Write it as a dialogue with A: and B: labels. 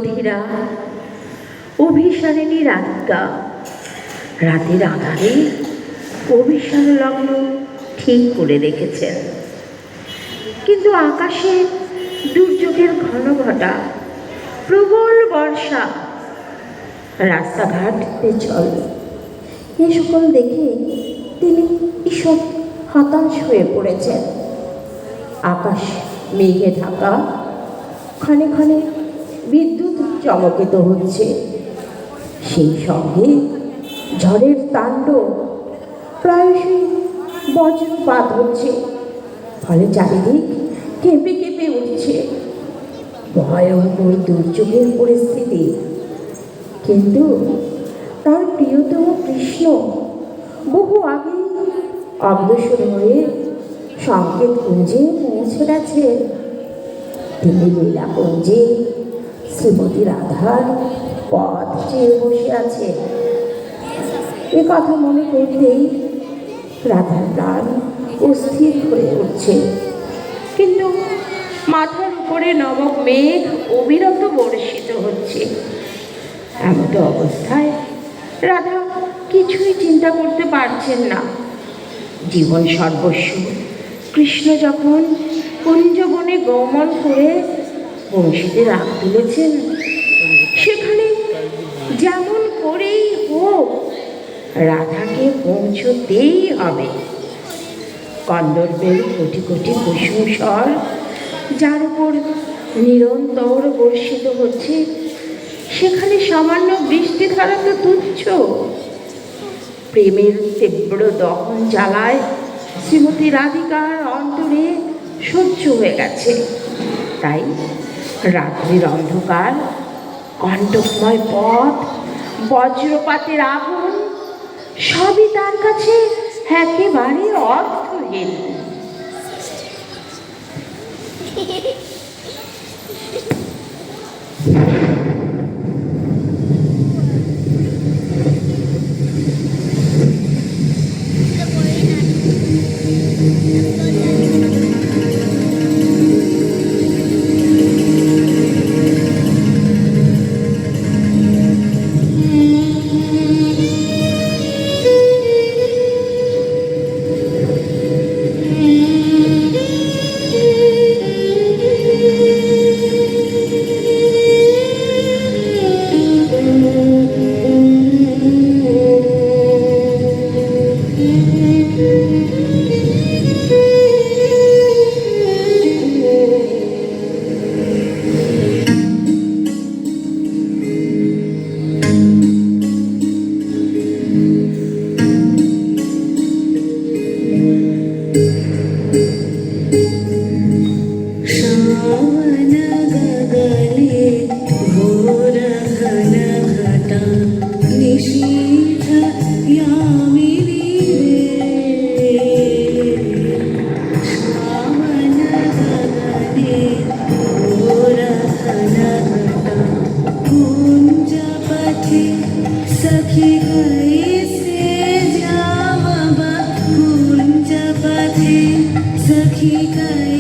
A: অধীরা, অভিসারিণী রাধিকা রাতের আধারে অভিসার লগ্ন ঠিক করে রেখেছেন। কিন্তু আকাশে দুর্যোগের ঘন ঘটা, প্রবল বর্ষা, রাস্তাঘাট পেছল। এ সকল দেখে তিনি ঈষৎ হতাশ হয়ে পড়েছেন। আকাশ মেঘে ঢাকা, ক্ষণে ক্ষণে বিদ্যুৎ চমকিত হচ্ছে, সেই সঙ্গে ঝড়ের তাণ্ডব, প্রায়শই বজ্রপাত হচ্ছে, ফলে চারিদিক কেঁপে কেঁপে উঠছে। ভয়ঙ্কর দুর্যোগের পরিস্থিতি। কিন্তু তার প্রিয়তম কৃষ্ণ বহু আগেই অগ্রসর হয়ে সংকেত কুঞ্জে পৌঁছে গেছে। তিনি লীলা কুঞ্জে শ্রীমতী রাধার পথ চেয়ে বসে আছে। এ কথা মনে করতেই রাধার প্রাণ অস্থির হয়ে উঠছে। কিন্তু মাথার উপরে নবক মেঘ অবিরত বর্ষিত হচ্ছে। এমত অবস্থায় রাধা কিছুই চিন্তা করতে পারছেন না। জীবন সর্বস্ব কৃষ্ণ যখন কুঞ্জবনে গমন করে বংশীতে রাগ তুলেছেন, সেখানে যেমন করেই হোক রাধাকে পৌঁছতেই হবে। কন্দর্পের কোটি কোটি কুসুম স্বর যার উপর নিরন্তর বর্ষিত হচ্ছে, সেখানে সামান্য বৃষ্টিধারা তো তুচ্ছ। প্রেমের তীব্র দহন জ্বালায় শ্রীমতী রাধিকার অন্তরে সহ্য হয়ে গেছে। তাই রাত্রির অন্ধকার, কণ্টকময় পথ, বজ্রপাতের আগুন সবই তার কাছে একেবারে অর্থহীন।
B: सखी